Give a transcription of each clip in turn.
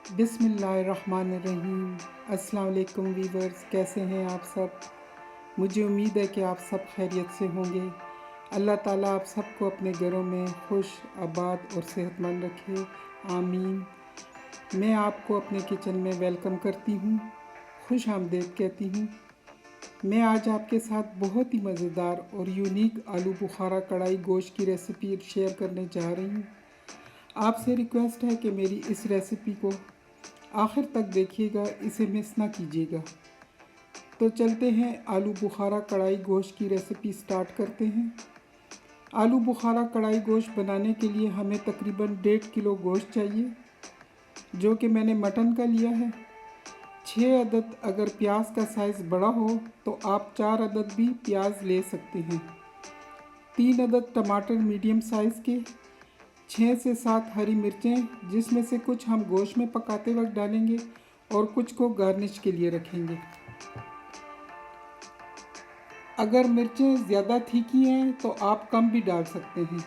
बिस्मिल्लाहिर्रहमानिर्रहीम। अस्सलाम वालेकुम वीवर्स, कैसे हैं आप सब। मुझे उम्मीद है कि आप सब खैरियत से होंगे। अल्लाह ताला आप सबको अपने घरों में खुश, आबाद और सेहतमंद रखे, आमीन। मैं आपको अपने किचन में वेलकम करती हूँ, खुश आमदीद कहती हूँ। मैं आज आपके साथ बहुत ही मज़ेदार और यूनिक आलू बुखारा कढ़ाई गोश्त की रेसिपी शेयर करने जा रही हूँ। आपसे रिक्वेस्ट है कि मेरी इस रेसिपी को आखिर तक देखिएगा, इसे मिस ना कीजिएगा। तो चलते हैं आलू बुखारा कढ़ाई गोश्त की रेसिपी स्टार्ट करते हैं। आलू बुखारा कढ़ाई गोश्त बनाने के लिए हमें तकरीबन 1.5 किलो गोश्त चाहिए, जो कि मैंने मटन का लिया है। 6 अदद अगर प्याज का साइज़ बड़ा हो तो आप 4 अदद भी प्याज ले सकते हैं। 3 अदद टमाटर मीडियम साइज़ के, 6 से 7 हरी मिर्चें, जिसमें से कुछ हम गोश्त में पकाते वक्त डालेंगे और कुछ को गार्निश के लिए रखेंगे। अगर मिर्चें ज़्यादा तीखी हैं तो आप कम भी डाल सकते हैं।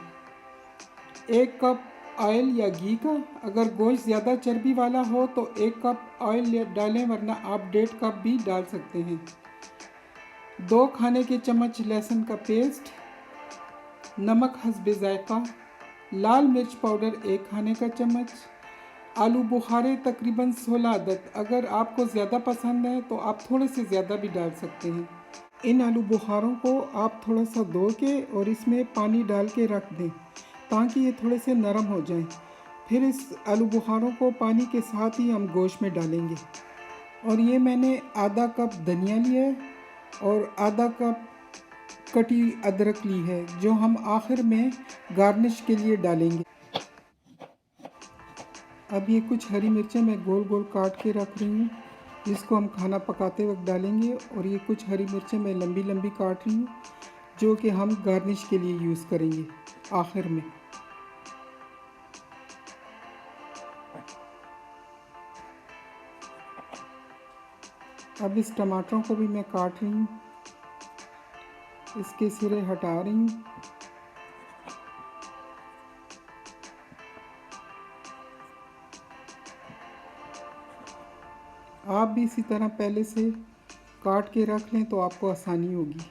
1 कप ऑयल या घी का, अगर गोश्त ज़्यादा चर्बी वाला हो तो 1 कप ऑयल डालें, वरना आप 1.5 कप भी डाल सकते हैं। 2 खाने के चम्मच लहसुन का पेस्ट, नमक हस्बे ज़ायक़ा, लाल मिर्च पाउडर 1 खाने का चम्मच। आलू बुखारे तकरीबन 16 अदद, अगर आपको ज़्यादा पसंद है तो आप थोड़े से ज़्यादा भी डाल सकते हैं। इन आलू बुखारों को आप थोड़ा सा धो के और इसमें पानी डाल के रख दें ताकि ये थोड़े से नरम हो जाएं। फिर इस आलू बुखारों को पानी के साथ ही हम गोश्त में डालेंगे। और ये मैंने आधा कप धनिया लिया है और आधा कप कटी अदरक ली है, जो हम आखिर में गार्निश के लिए डालेंगे। अब ये कुछ हरी मिर्चें मैं गोल गोल काट के रख रही हूँ, जिसको हम खाना पकाते वक्त डालेंगे। और ये कुछ हरी मिर्चें मैं लंबी लंबी काट रही हूँ, जो कि हम गार्निश के लिए यूज़ करेंगे आखिर में। अब इस टमाटरों को भी मैं काट रही हूँ, इसके सिरे हटा रही हूँ। आप भी इसी तरह पहले से काट के रख लें तो आपको आसानी होगी।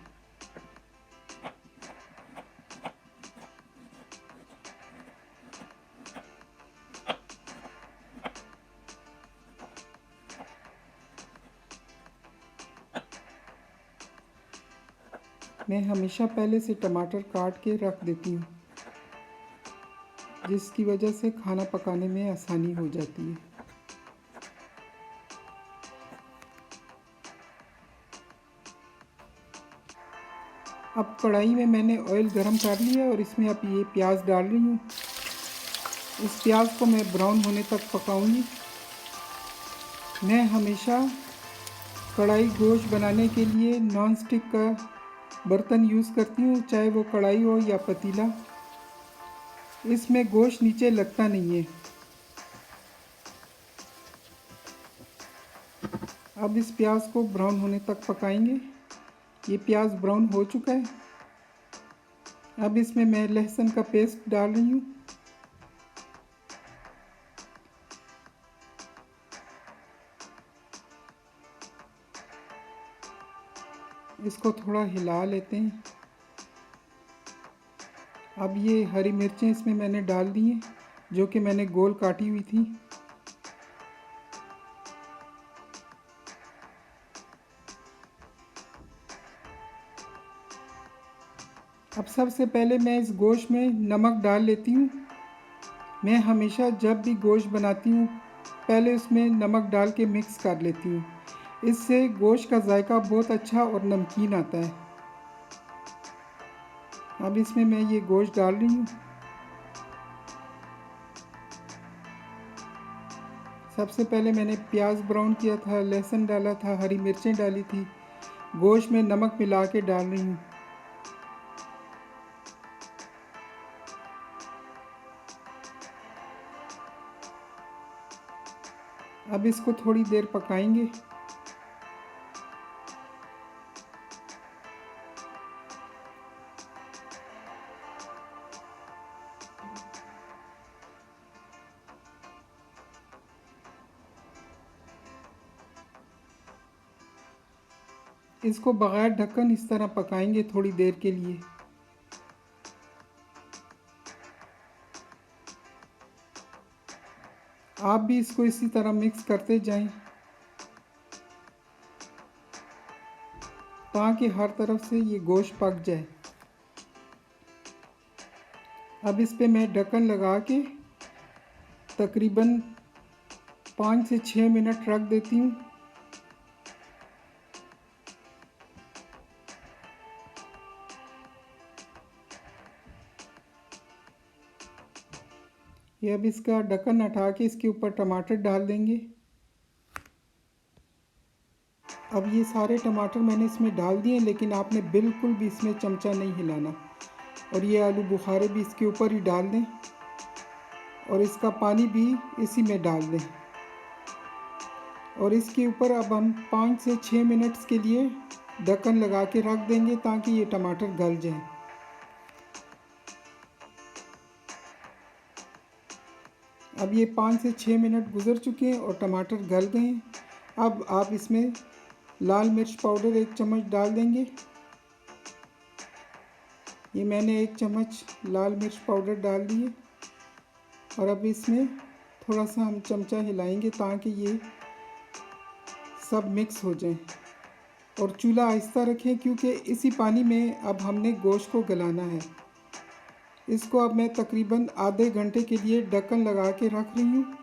मैं हमेशा पहले से टमाटर काट के रख देती हूँ, जिसकी वजह से खाना पकाने में आसानी हो जाती है। अब कढ़ाई में मैंने ऑयल गरम कर लिया और इसमें अब ये प्याज डाल रही हूँ। इस प्याज को मैं ब्राउन होने तक पकाऊंगी। मैं हमेशा कढ़ाई गोश्त बनाने के लिए नॉन स्टिक का बर्तन यूज़ करती हूँ, चाहे वो कढ़ाई हो या पतीला। इसमें गोश्त नीचे लगता नहीं है। अब इस प्याज को ब्राउन होने तक पकाएंगे। ये प्याज ब्राउन हो चुका है। अब इसमें मैं लहसुन का पेस्ट डाल रही हूँ। इसको थोड़ा हिला लेते हैं। अब ये हरी मिर्चें इसमें मैंने डाल दी हैं, जो कि मैंने गोल काटी हुई थी। अब सबसे पहले मैं इस गोश्त में नमक डाल लेती हूँ। मैं हमेशा जब भी गोश्त बनाती हूँ पहले उसमें नमक डाल के मिक्स कर लेती हूँ। इससे गोश्त का जायका बहुत अच्छा और नमकीन आता है। अब इसमें मैं ये गोश्त डाल रही हूँ। सबसे पहले मैंने प्याज ब्राउन किया था, लहसुन डाला था, हरी मिर्चें डाली थी, गोश्त में नमक मिला के डाल रही हूँ। अब इसको थोड़ी देर पकाएंगे। इसको बग़ैर ढक्कन इस तरह पकाएंगे थोड़ी देर के लिए। आप भी इसको इसी तरह मिक्स करते जाएं ताकि हर तरफ से ये गोश्त पक जाए। अब इस पे मैं ढक्कन लगा के तकरीबन 5 से 6 मिनट रख देती हूँ। ये अब इसका ढक्कन हटा के इसके ऊपर टमाटर डाल देंगे। अब ये सारे टमाटर मैंने इसमें डाल दिए, लेकिन आपने बिल्कुल भी इसमें चमचा नहीं हिलाना। और ये आलू बुखारे भी इसके ऊपर ही डाल दें और इसका पानी भी इसी में डाल दें। और इसके ऊपर अब हम 5 से 6 मिनट्स के लिए ढक्कन लगा के रख देंगे ताकि ये टमाटर गल जाएं। अब ये 5 से 6 मिनट गुज़र चुके हैं और टमाटर गल गए हैं। अब आप इसमें लाल मिर्च पाउडर 1 चम्मच डाल देंगे। ये मैंने 1 चम्मच लाल मिर्च पाउडर डाल दिए और अब इसमें थोड़ा सा हम चमचा हिलाएंगे ताकि ये सब मिक्स हो जाए। और चूल्हा आहिस्ता रखें क्योंकि इसी पानी में अब हमने गोश्त को गलाना है। इसको अब मैं तकरीबन आधे घंटे के लिए ढक्कन लगा के रख रही हूँ।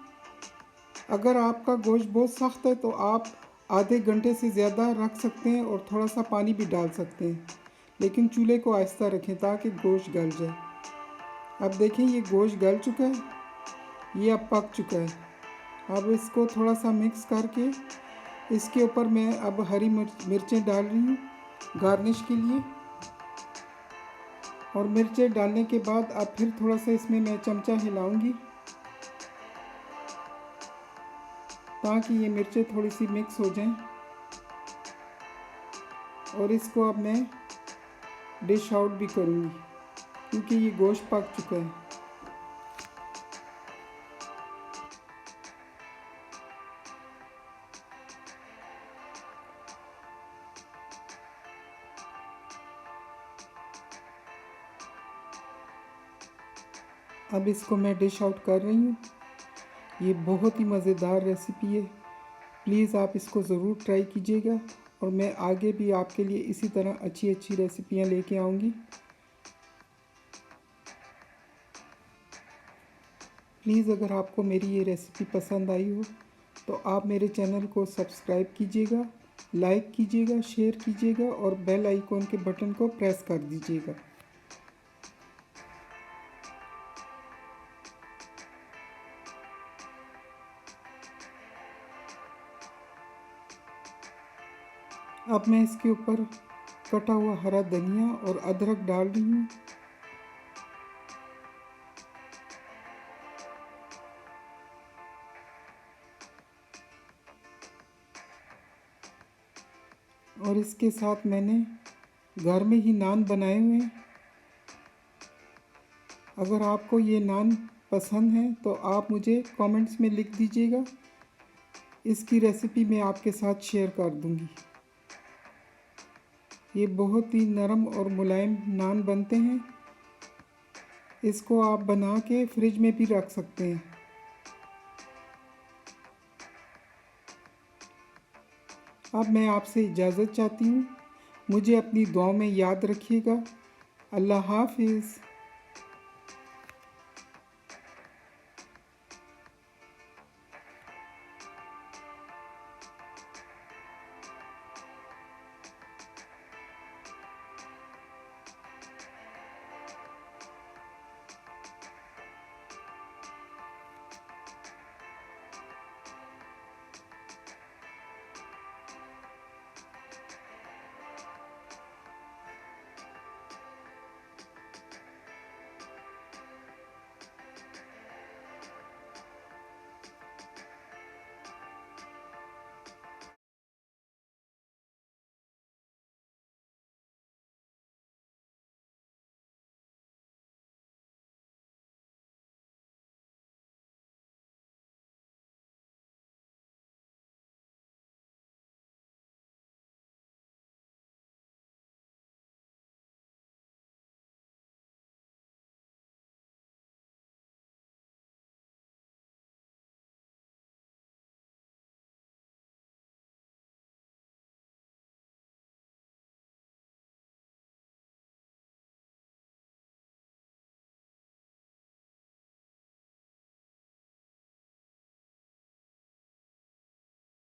अगर आपका गोश्त बहुत सख्त है तो आप आधे घंटे से ज़्यादा रख सकते हैं और थोड़ा सा पानी भी डाल सकते हैं, लेकिन चूल्हे को आहिस्ता रखें ताकि गोश्त गल जाए। अब देखें ये गोश्त गल चुका है, ये अब पक चुका है। अब इसको थोड़ा सा मिक्स करके इसके ऊपर मैं अब हरी मिर्चें डाल रही हूँ गार्निश के लिए। और मिर्चें डालने के बाद अब फिर थोड़ा सा इसमें मैं चमचा हिलाऊंगी ताकि ये मिर्चें थोड़ी सी मिक्स हो जाएं। और इसको अब मैं डिश आउट भी करूँगी क्योंकि ये गोश्त पक चुका है। अब इसको मैं डिश आउट कर रही हूँ। ये बहुत ही मज़ेदार रेसिपी है, प्लीज़ आप इसको ज़रूर ट्राई कीजिएगा और मैं आगे भी आपके लिए इसी तरह अच्छी अच्छी रेसिपियाँ लेके आऊँगी। प्लीज़ अगर आपको मेरी ये रेसिपी पसंद आई हो तो आप मेरे चैनल को सब्सक्राइब कीजिएगा, लाइक कीजिएगा, शेयर कीजिएगा और बेल आइकॉन के बटन को प्रेस कर दीजिएगा। अब मैं इसके ऊपर कटा हुआ हरा धनिया और अदरक डाल रही हूँ। और इसके साथ मैंने घर में ही नान बनाए हुए हैं। अगर आपको ये नान पसंद है तो आप मुझे कमेंट्स में लिख दीजिएगा, इसकी रेसिपी मैं आपके साथ शेयर कर दूँगी। ये बहुत ही नरम और मुलायम नान बनते हैं। इसको आप बना के फ्रिज में भी रख सकते हैं। अब मैं आपसे इजाज़त चाहती हूँ। मुझे अपनी दुआओं में याद रखिएगा। अल्लाह हाफ़िज़।